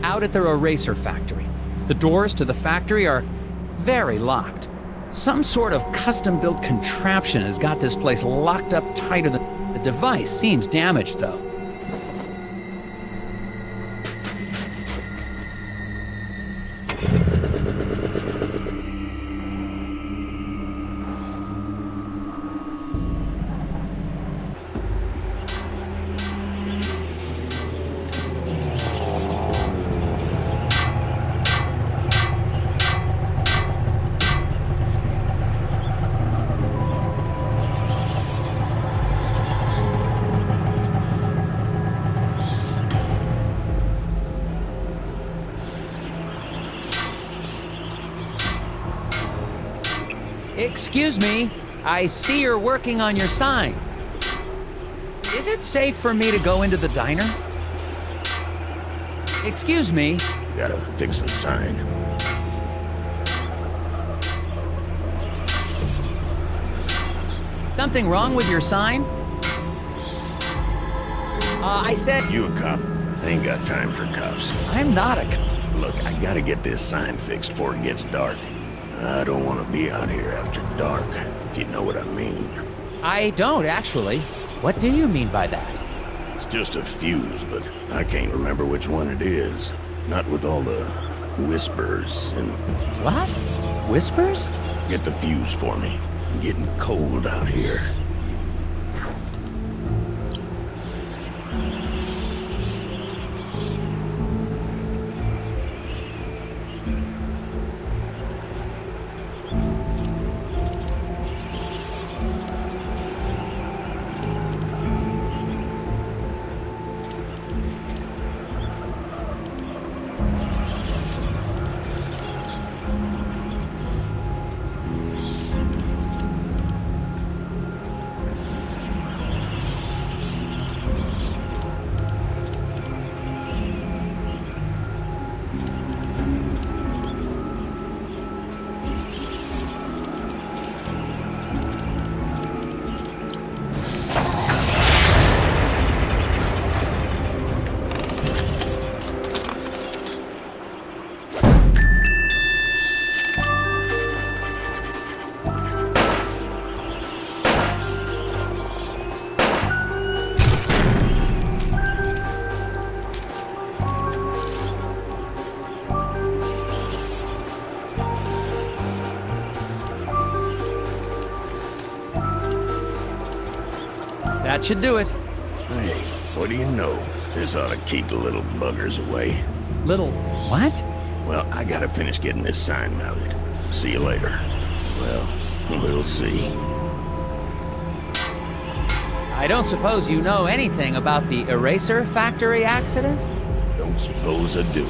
Out at their eraser factory. The doors to the factory are very locked. Some sort of custom-built contraption has got this place locked up tighter than... The device seems damaged, though. Excuse me, I see you're working on your sign. Is it safe for me to go into the diner? Excuse me. Gotta fix the sign. Something wrong with your sign? I said... You a cop? I ain't got time for cops. I'm not a cop. Look, I gotta get this sign fixed before it gets dark. I don't want to be out here after dark, if you know what I mean. I don't, actually. What do you mean by that? It's just a fuse, but I can't remember which one it is. Not with all the whispers and... What? Whispers? Get the fuse for me. I'm getting cold out here. That should do it. Hey, what do you know? This ought to keep the little buggers away. Little... what? Well, I gotta finish getting this sign mounted. See you later. Well, we'll see. I don't suppose you know anything about the eraser factory accident? Don't suppose I do.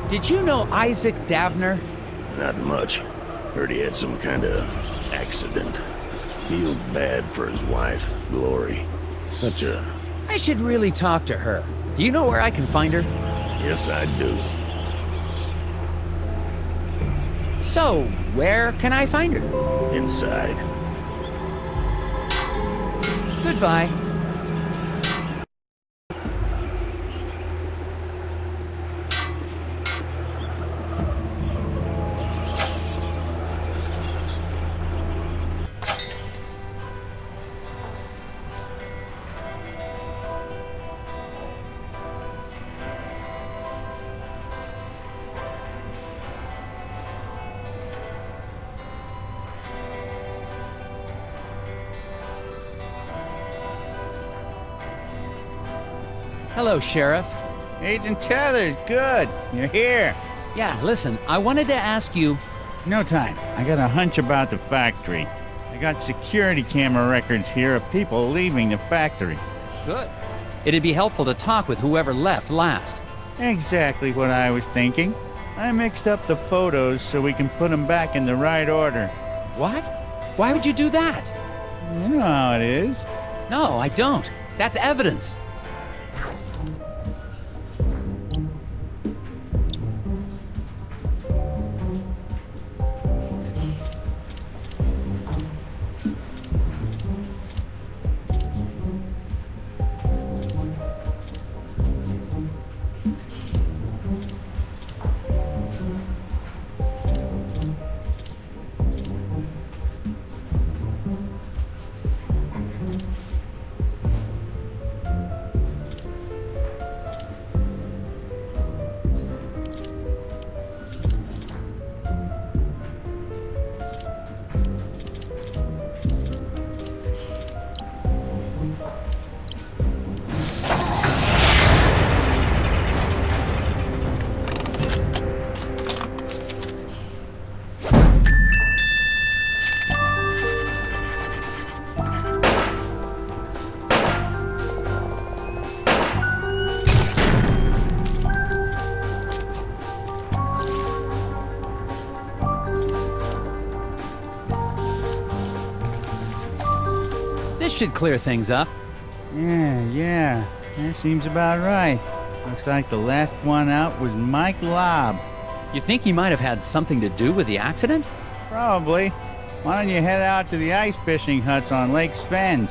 Did you know Isaac Davner? Not much. Heard he had some kind of accident. Feel bad for his wife, Glory. Such a... I should really talk to her. Do you know where I can find her? Yes, I do. So, where can I find her? Inside. Goodbye. Hello, Sheriff. Agent Tethers, good. You're here. Yeah, listen, I wanted to ask you... No time. I got a hunch about the factory. I got security camera records here of people leaving the factory. Good. It'd be helpful to talk with whoever left last. Exactly what I was thinking. I mixed up the photos so we can put them back in the right order. What? Why would you do that? You know how it is. No, I don't. That's evidence. should clear things up. Yeah, that seems about right. Looks like the last one out was Mike Lobb. You think he might have had something to do with the accident? Probably. Why don't you head out to the ice fishing huts on Lake Svens?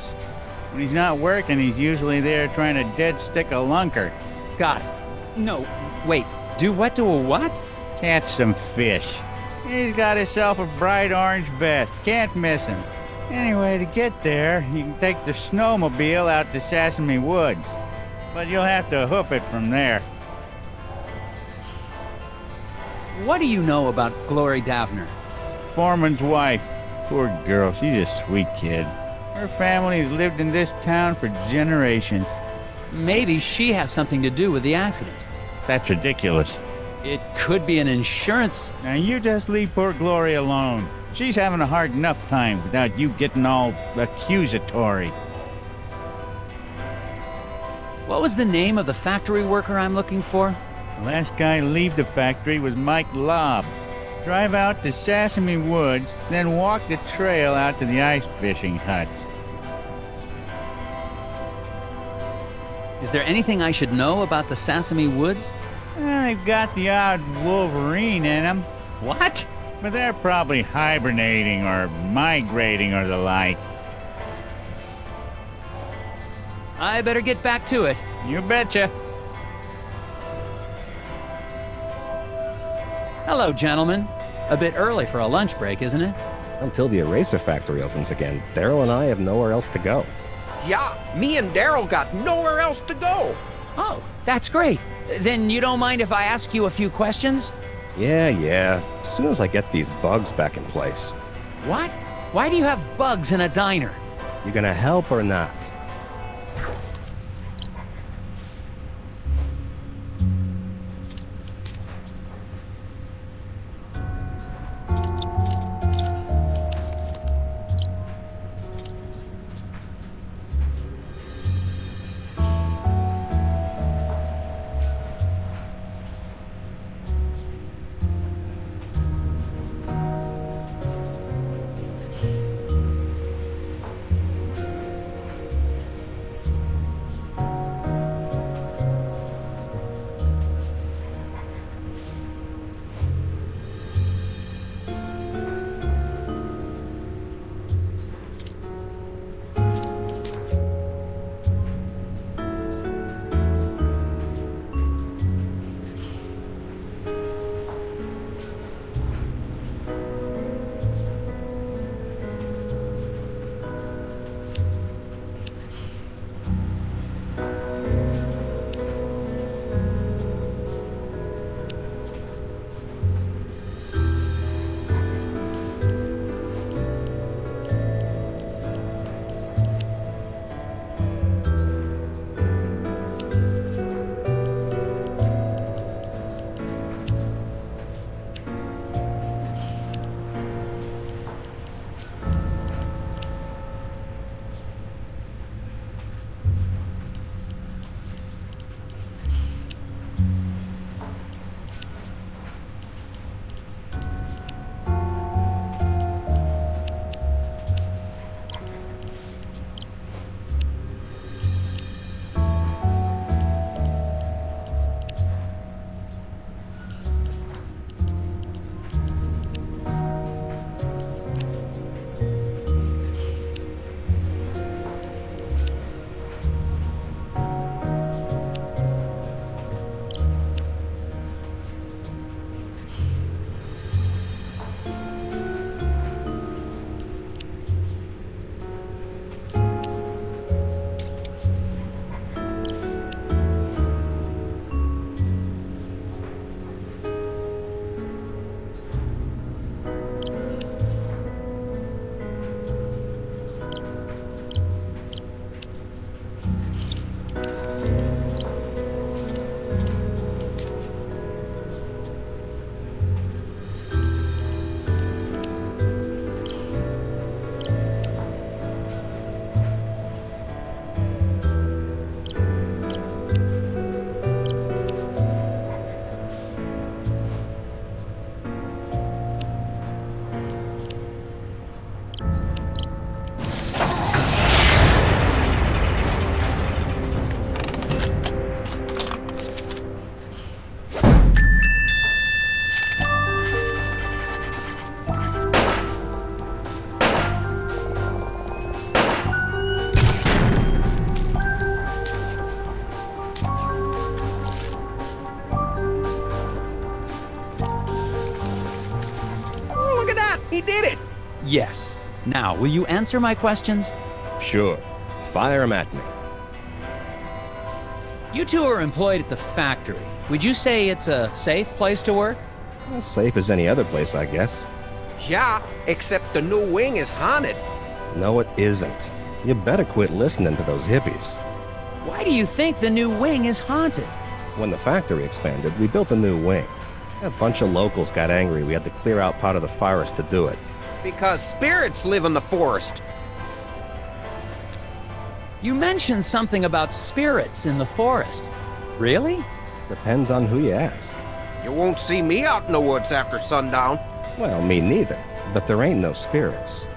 When he's not working, he's usually there trying to dead stick a lunker. Got it. No, wait. Do what to a what? Catch some fish. He's got himself a bright orange vest. Can't miss him. Anyway, to get there, you can take the snowmobile out to Sesame Woods. But you'll have to hoof it from there. What do you know about Glory Davner? Foreman's wife. Poor girl, she's a sweet kid. Her family's lived in this town for generations. Maybe she has something to do with the accident. That's ridiculous. It could be an insurance... Now you just leave poor Glory alone. She's having a hard enough time without you getting all accusatory. What was the name of the factory worker I'm looking for? The last guy to leave the factory was Mike Lobb. Drive out to Sesame Woods, then walk the trail out to the ice fishing huts. Is there anything I should know about the Sesame Woods? They've got the odd wolverine in them, What? but they're probably hibernating or migrating or the like. I better get back to it. You betcha. Hello, gentlemen. A bit early for a lunch break, isn't it? Until the eraser factory opens again, Daryl and I have nowhere else to go. Yeah, me and Daryl got nowhere else to go. Oh, that's great. Then you don't mind if I ask you a few questions? Yeah. As soon as I get these bugs back in place. What? Why do you have bugs in a diner? You gonna help or not? He did it. Yes. Now, will you answer my questions? Sure. Fire 'em at me. You two are employed at the factory. Would you say it's a safe place to work? As safe as any other place, I guess. Yeah, except the new wing is haunted. No, it isn't. You better quit listening to those hippies. Why do you think the new wing is haunted? When the factory expanded, we built a new wing. A bunch of locals got angry we had to clear out part of the forest to do it. Because spirits live in the forest. You mentioned something about spirits in the forest. Really? Depends on who you ask. You won't see me out in the woods after sundown. Well, me neither. But there ain't no spirits.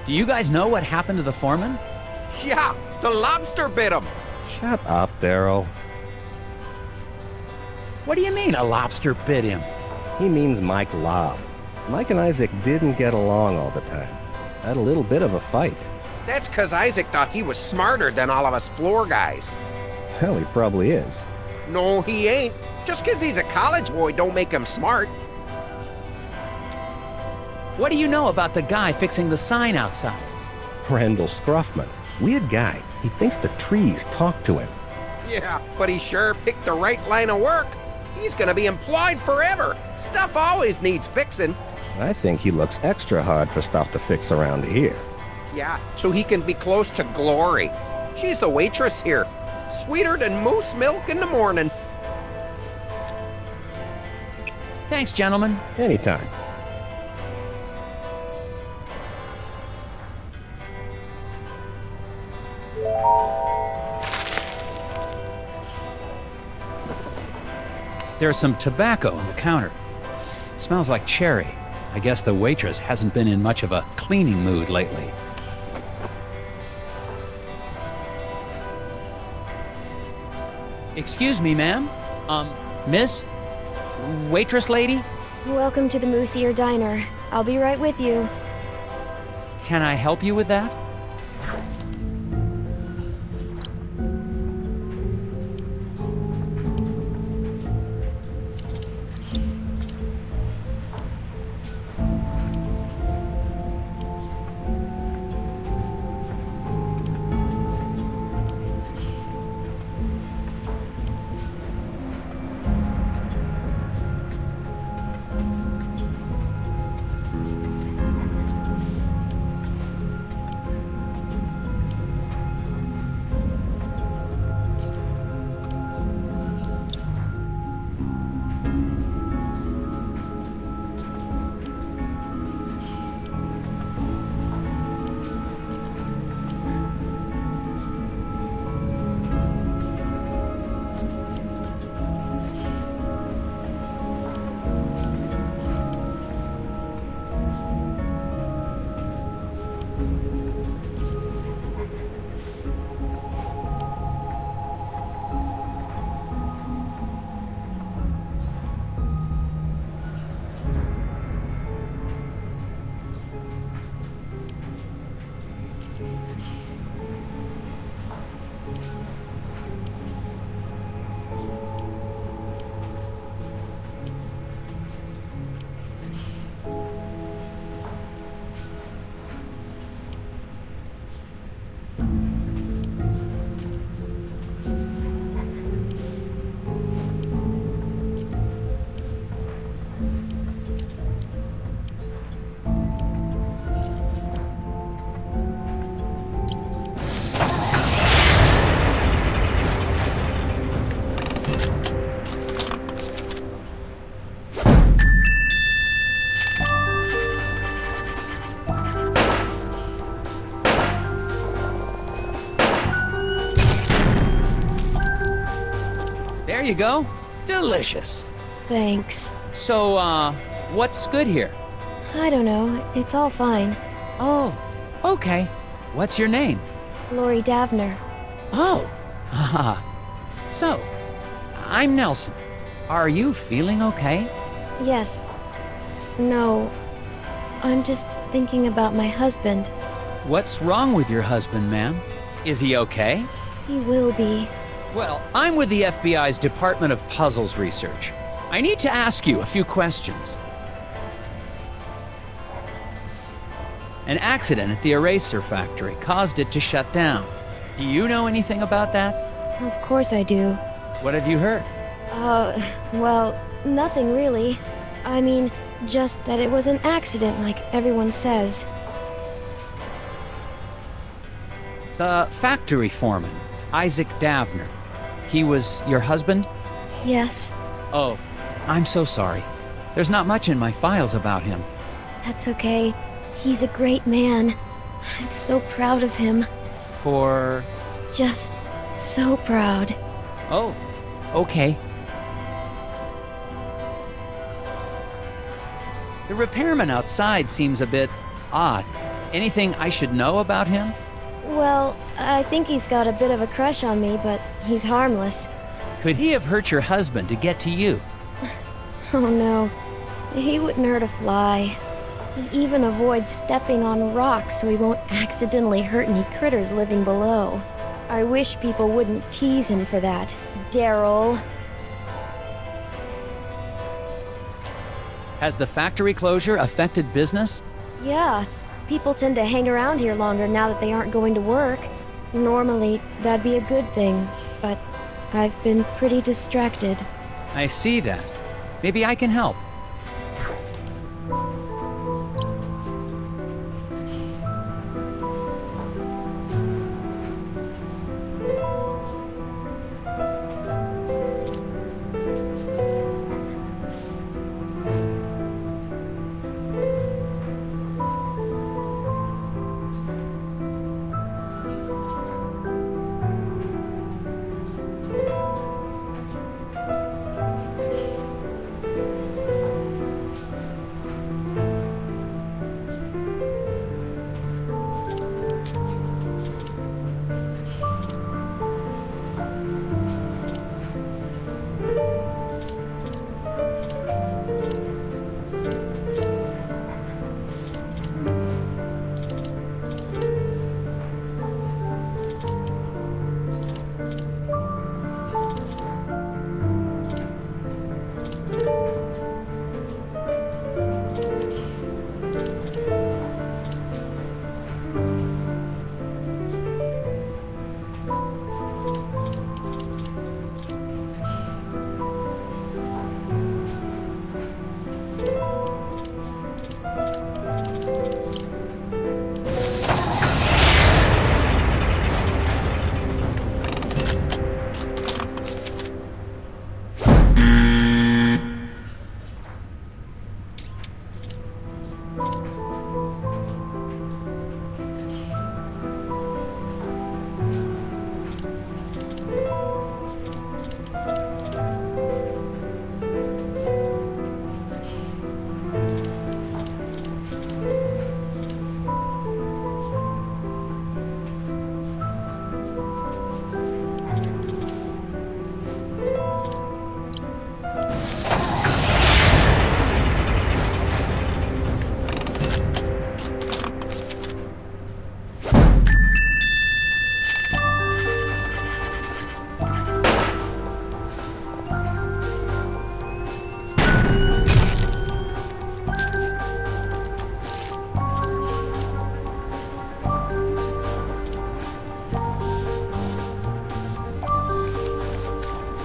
Do you guys know what happened to the foreman? Yeah, the lobster bit him. Shut up, Daryl. What do you mean a lobster bit him? He means Mike Lobb. Mike and Isaac didn't get along all the time. Had a little bit of a fight. That's 'cause Isaac thought he was smarter than all of us floor guys. Hell, he probably is. No, he ain't. Just 'cause he's a college boy don't make him smart. What do you know about the guy fixing the sign outside? Randall Scruffman. Weird guy. He thinks the trees talk to him. Yeah, but he sure picked the right line of work. He's gonna be employed forever. Stuff always needs fixing. I think he looks extra hard for stuff to fix around here. Yeah, so he can be close to Glory. She's the waitress here. Sweeter than moose milk in the morning. Thanks, gentlemen. Anytime. There's some tobacco on the counter. Smells like cherry. I guess the waitress hasn't been in much of a cleaning mood lately. Excuse me, ma'am. Miss? Waitress lady? Welcome to the Moose Ear Diner. I'll be right with you. Can I help you with that? There you go. Delicious. Thanks. So, what's good here? I don't know. It's all fine. Oh, okay. What's your name? Lori Davner. Oh, haha. So, I'm Nelson. Are you feeling okay? Yes. No. I'm just thinking about my husband. What's wrong with your husband, ma'am? Is he okay? He will be. Well, I'm with the FBI's Department of Puzzles Research. I need to ask you a few questions. An accident at the eraser factory caused it to shut down. Do you know anything about that? Of course I do. What have you heard? Well, nothing really. I mean, just that it was an accident like everyone says. The factory foreman, Isaac Davner. He was your husband? Yes, Oh, I'm so sorry. There's not much in my files about him. that's okay. He's a great man. I'm so proud of him. For... Just so proud. Oh, okay. The repairman outside seems a bit odd. Anything I should know about him? Well, I think he's got a bit of a crush on me, but he's harmless. Could he have hurt your husband to get to you? Oh no, he wouldn't hurt a fly. He even avoids stepping on rocks so he won't accidentally hurt any critters living below. I wish people wouldn't tease him for that. Daryl. Has the factory closure affected business? Yeah, people tend to hang around here longer now that they aren't going to work. Normally, that'd be a good thing, but I've been pretty distracted. I see that. Maybe I can help.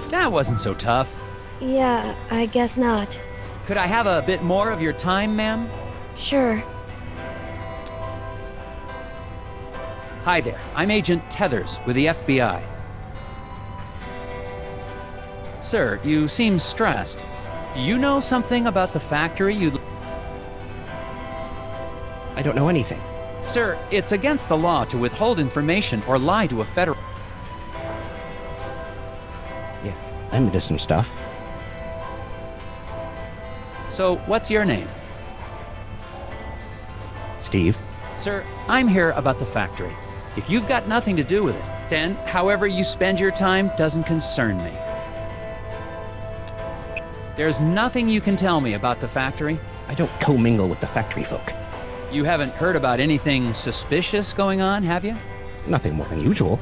That wasn't so tough. Yeah, I guess not. Could I have a bit more of your time, ma'am? Sure. Hi there. I'm Agent Tethers with the FBI. Sir, you seem stressed. Do you know something about the factory you... I don't know anything. Sir, it's against the law to withhold information or lie to a federal... Yeah, I'm into some stuff. So, what's your name? Steve? Sir, I'm here about the factory. If you've got nothing to do with it, then however you spend your time doesn't concern me. There's nothing you can tell me about the factory? I don't commingle with the factory folk. You haven't heard about anything suspicious going on, have you? Nothing more than usual.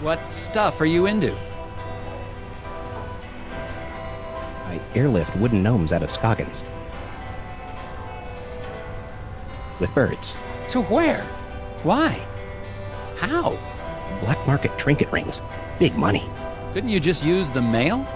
What stuff are you into? I airlift wooden gnomes out of Scoggins. with birds. To where? Why? How? Black market trinket rings. Big money. Couldn't you just use the mail?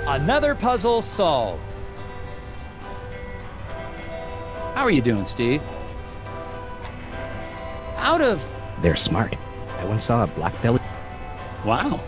Another puzzle solved. How are you doing, Steve? Out of... They're smart. I once saw a black belly. Wow.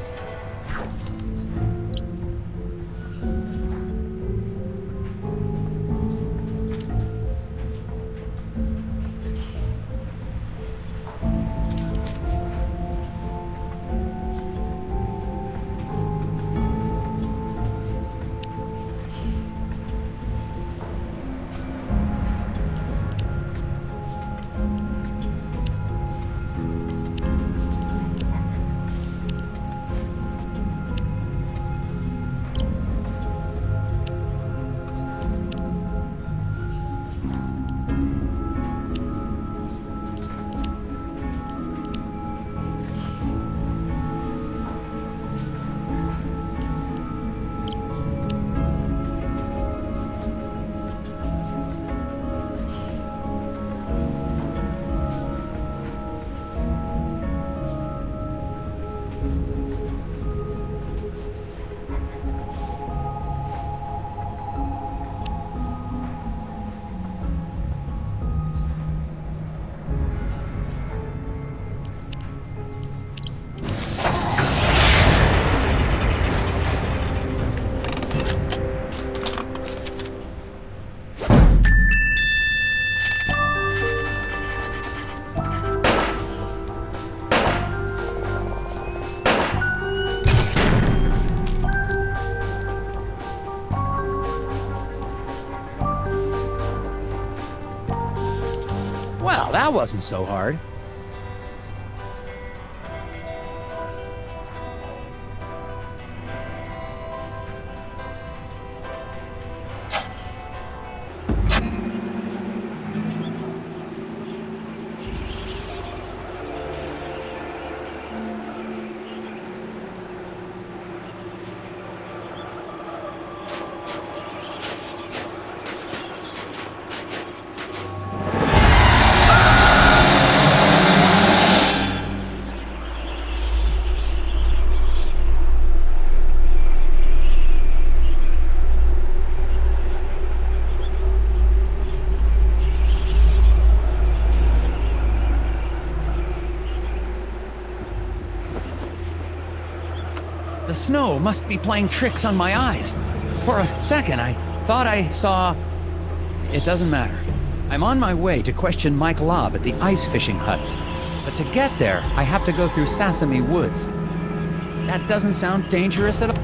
Well, that wasn't so hard. The snow must be playing tricks on my eyes. For a second, I thought I saw... It doesn't matter. I'm on my way to question Mike Lobb at the ice fishing huts. But to get there, I have to go through Sesame Woods. That doesn't sound dangerous at all.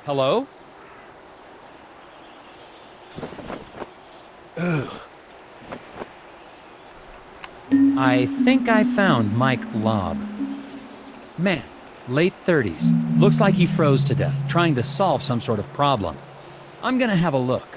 Hello? I think I found Mike Lobb. Man, late 30s. Looks like he froze to death, trying to solve some sort of problem. I'm gonna have a look.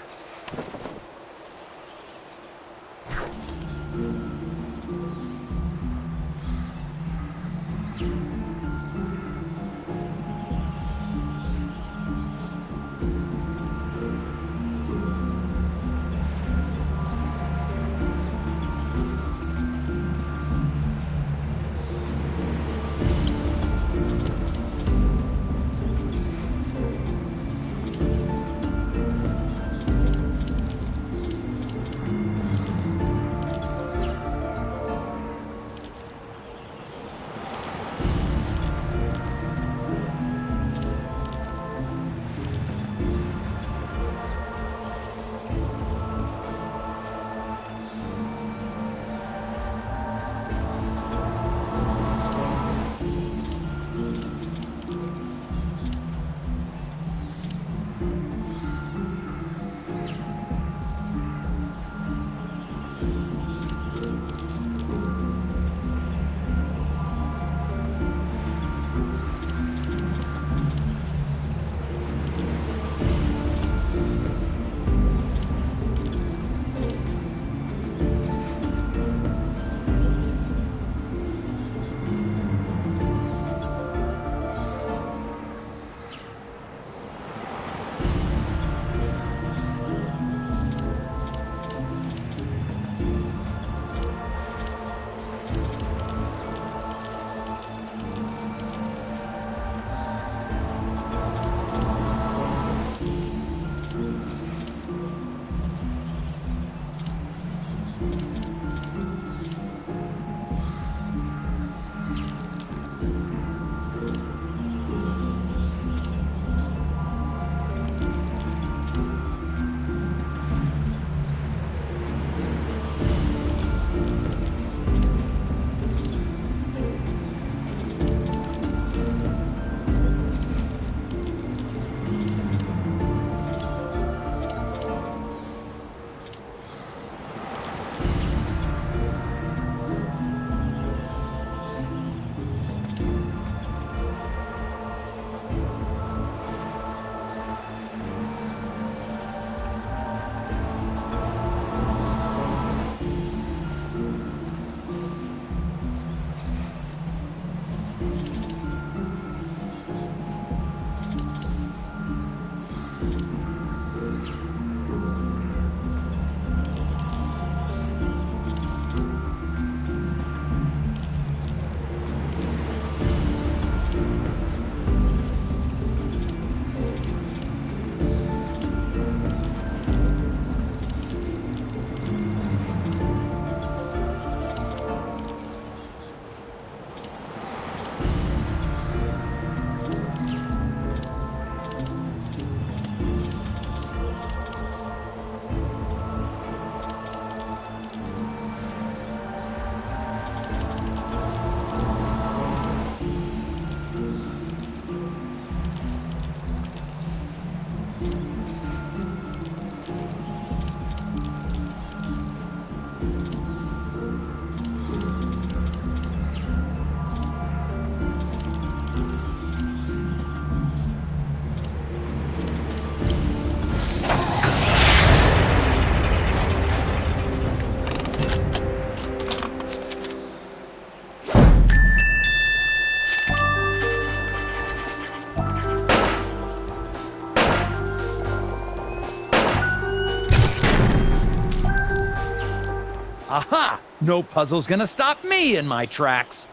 Aha! No puzzle's gonna stop me in my tracks.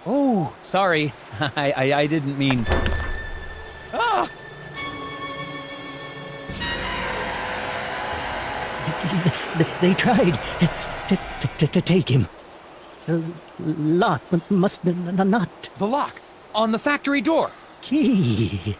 Oh, sorry. I didn't mean... Ah! They tried to take him. The lock must not. The lock on the factory door. Key.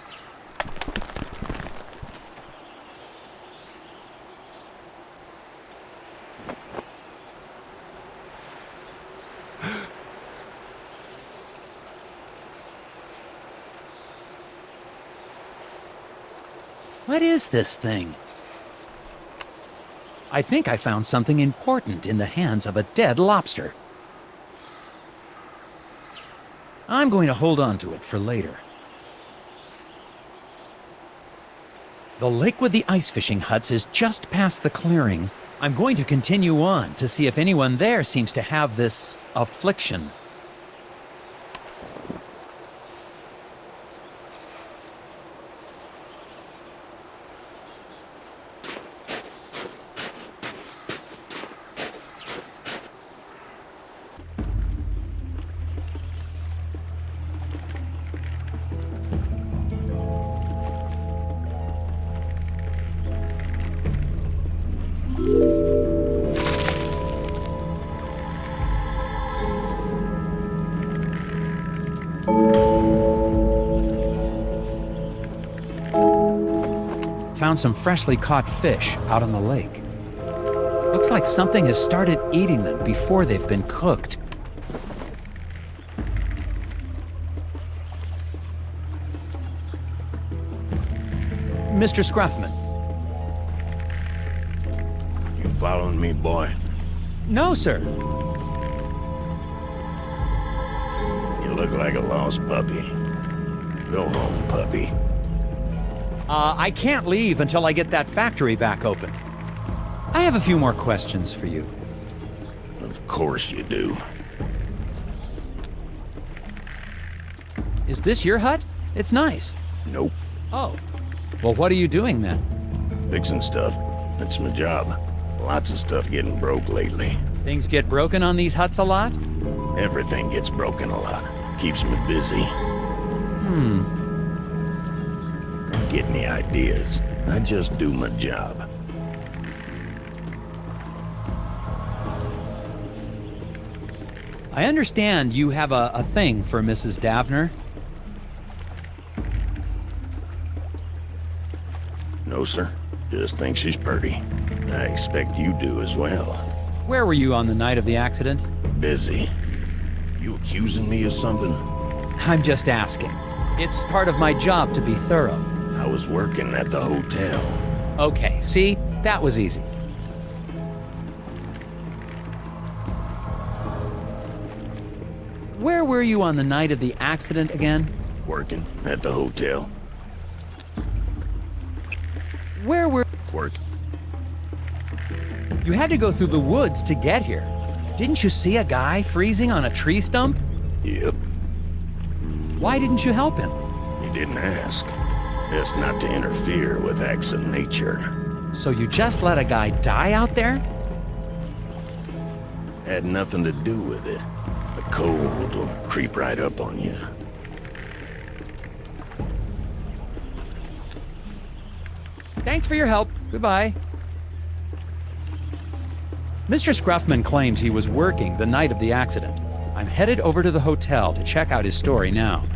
What is this thing? I think I found something important in the hands of a dead lobster. I'm going to hold on to it for later. The lake with the ice fishing huts is just past the clearing. I'm going to continue on to see if anyone there seems to have this affliction. Found some freshly caught fish out on the lake. Looks like something has started eating them before they've been cooked. Mr. Scruffman. You following me, boy? No, sir. You look like a lost puppy. Go home, puppy. I can't leave until I get that factory back open. I have a few more questions for you. Of course you do. Is this your hut? It's nice. Nope. Oh. Well, what are you doing then? Fixing stuff. That's my job. Lots of stuff getting broke lately. Things get broken on these huts a lot? Everything gets broken a lot. Keeps me busy. Don't get any ideas. I just do my job. I understand you have a thing for Mrs. Davner. No, sir. Just think she's pretty. I expect you do as well. Where were you on the night of the accident? Busy. You accusing me of something? I'm just asking. It's part of my job to be thorough. I was working at the hotel. Okay, see? That was easy. Where were you on the night of the accident again? Working at the hotel. Where were... Work. You had to go through the woods to get here. Didn't you see a guy freezing on a tree stump? Yep. Why didn't you help him? You didn't ask. Best not to interfere with acts of nature. So you just let a guy die out there? Had nothing to do with it. The cold will creep right up on you. Thanks for your help. Goodbye. Mr. Scruffman claims he was working the night of the accident. I'm headed over to the hotel to check out his story now.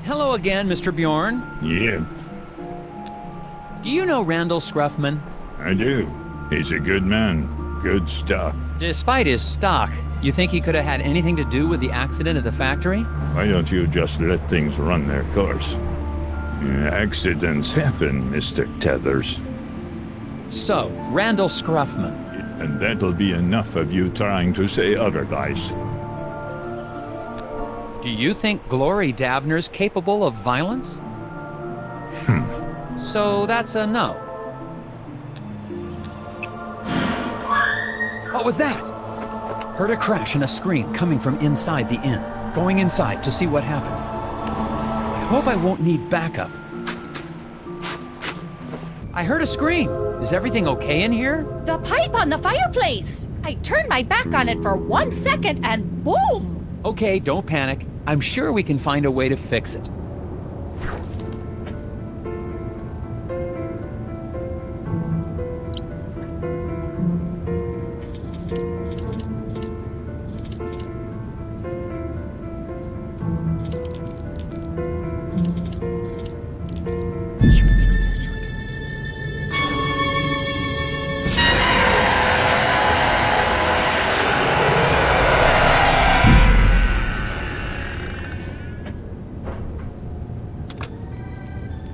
Hello again, Mr. Bjorn. Yeah, Do you know Randall Scruffman? I do. He's a good man. Good stuff. Despite his stock, you think he could have had anything to do with the accident at the factory? Why don't you just let things run their course? Accidents happen, Mr. Tethers. So, Randall Scruffman. And that'll be enough of you trying to say otherwise. Do you think Glory Davner's capable of violence? So that's a no. What was that? Heard a crash and a scream coming from inside the inn. Going inside to see what happened. I hope I won't need backup. I heard a scream. Is everything okay in here? The pipe on the fireplace! I turned my back on it for 1 second and boom! Okay, don't panic. I'm sure we can find a way to fix it.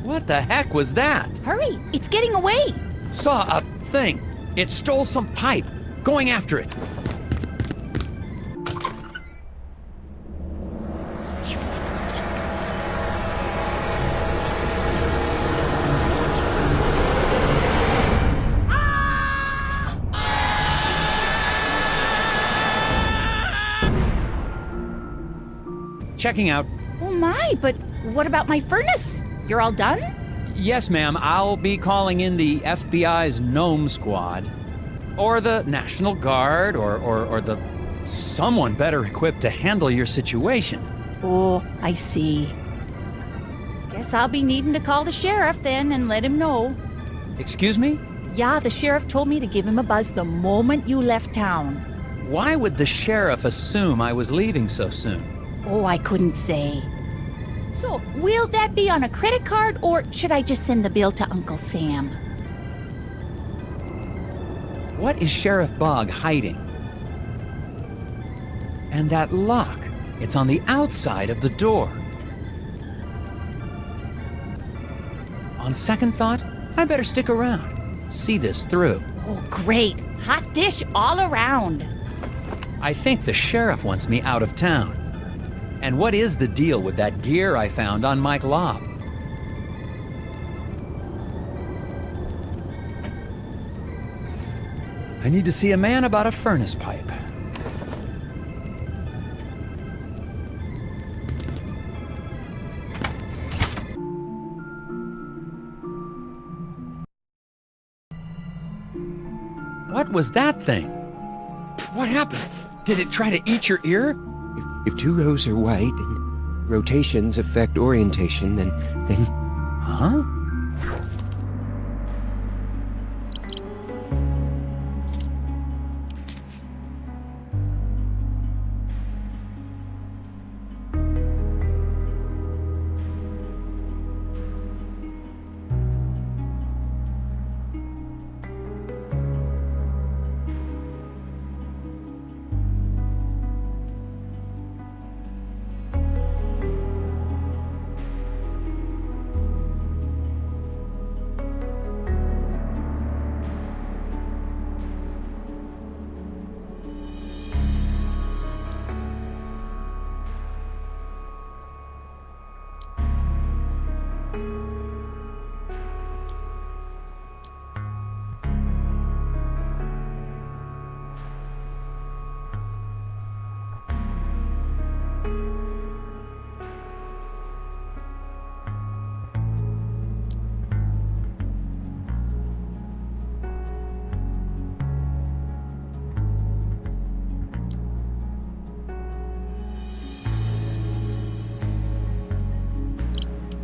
What the heck was that? Hurry, it's getting away! Saw a thing. It stole some pipe. Going after it. Checking out. Oh my, but what about my furnace? You're all done? Yes, ma'am. I'll be calling in the FBI's Gnome Squad. Or the National Guard, or the... someone better equipped to handle your situation. Oh, I see. Guess I'll be needing to call the sheriff then and let him know. Excuse me? Yeah, the sheriff told me to give him a buzz the moment you left town. Why would the sheriff assume I was leaving so soon? Oh, I couldn't say. So, will that be on a credit card, or should I just send the bill to Uncle Sam? What is Sheriff Bog hiding? And that lock, it's on the outside of the door. On second thought, I better stick around, see this through. Oh, great. Hot dish all around. I think the sheriff wants me out of town. And what is the deal with that gear I found on Mike Lobb? I need to see a man about a furnace pipe. What was that thing? What happened? Did it try to eat your ear? If two rows are white and rotations affect orientation, then... Huh?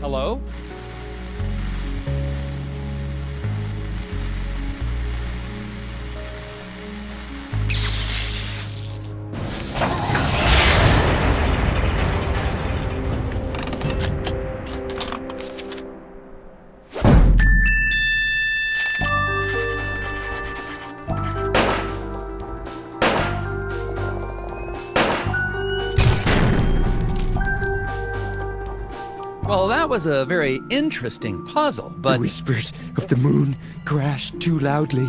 Hello? Well, that was a very interesting puzzle, but... The whispers of the moon crash too loudly.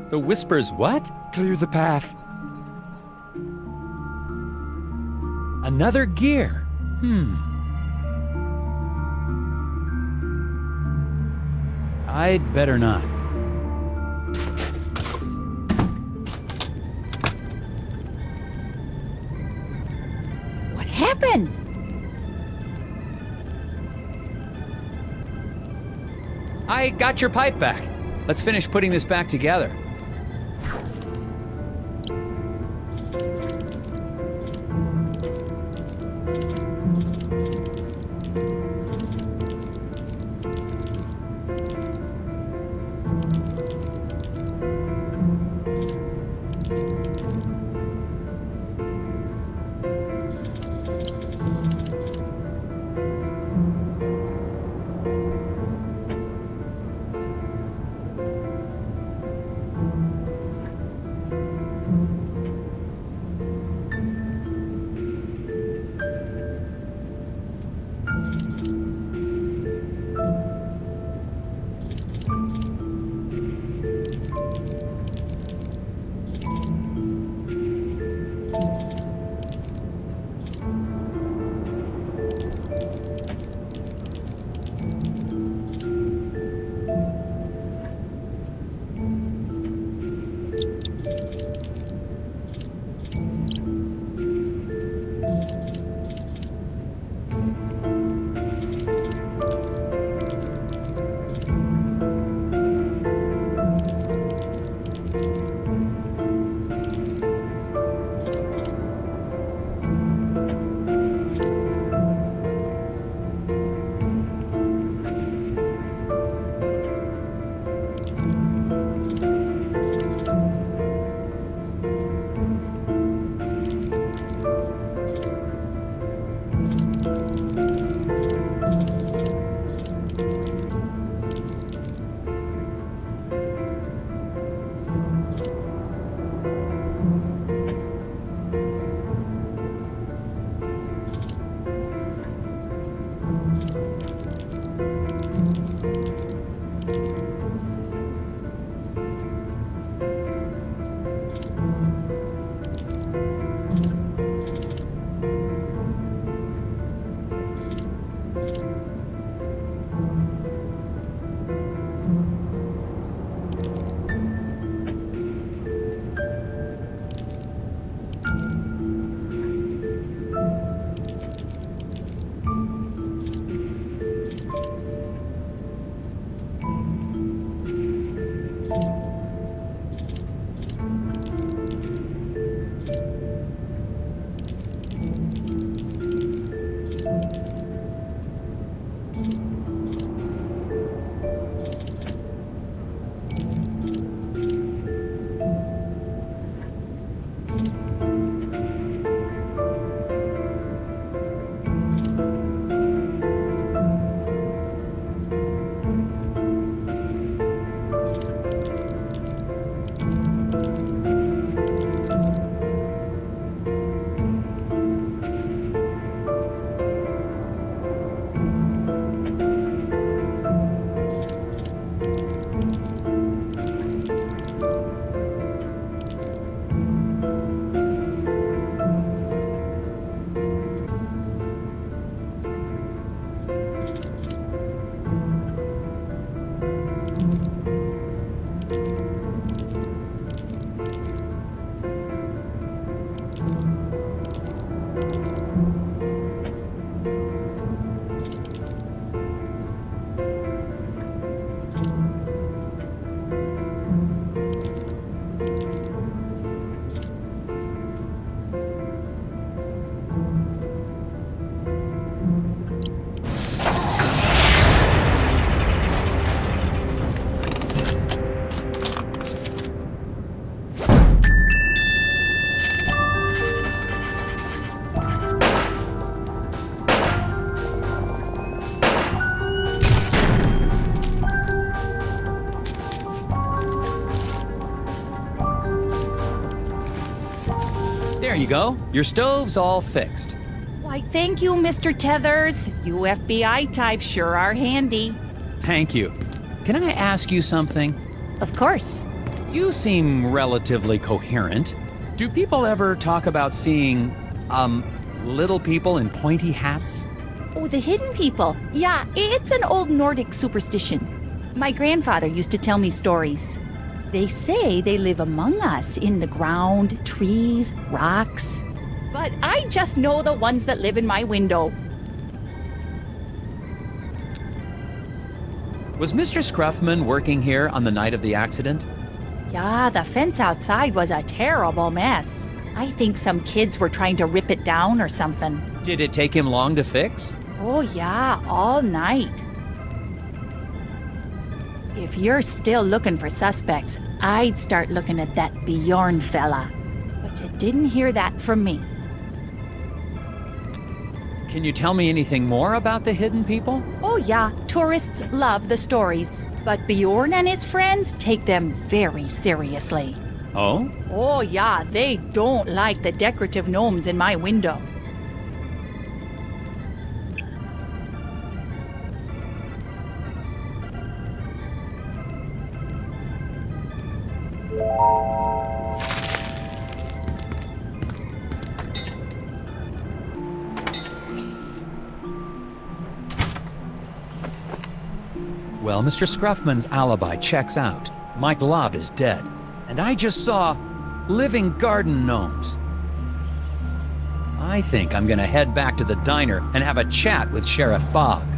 The whispers what? Clear the path. Another gear. I'd better not. What happened? I got your pipe back. Let's finish putting this back together. There you go. Your stove's all fixed. Why, thank you, Mr. Tethers. You FBI types sure are handy. Thank you. Can I ask you something? Of course. You seem relatively coherent. Do people ever talk about seeing, little people in pointy hats? Oh, the hidden people. Yeah, it's an old Nordic superstition. My grandfather used to tell me stories. They say they live among us in the ground, trees, rocks. But I just know the ones that live in my window. Was Mr. Scruffman working here on the night of the accident? Yeah, the fence outside was a terrible mess. I think some kids were trying to rip it down or something. Did it take him long to fix? Oh yeah, all night. If you're still looking for suspects, I'd start looking at that Bjorn fella. But you didn't hear that from me. Can you tell me anything more about the hidden people? Oh yeah, tourists love the stories. But Bjorn and his friends take them very seriously. Oh? Oh yeah, they don't like the decorative gnomes in my window. Well, Mr. Scruffman's alibi checks out. Mike Lobb is dead. And I just saw living garden gnomes. I think I'm gonna head back to the diner and have a chat with Sheriff Boggs.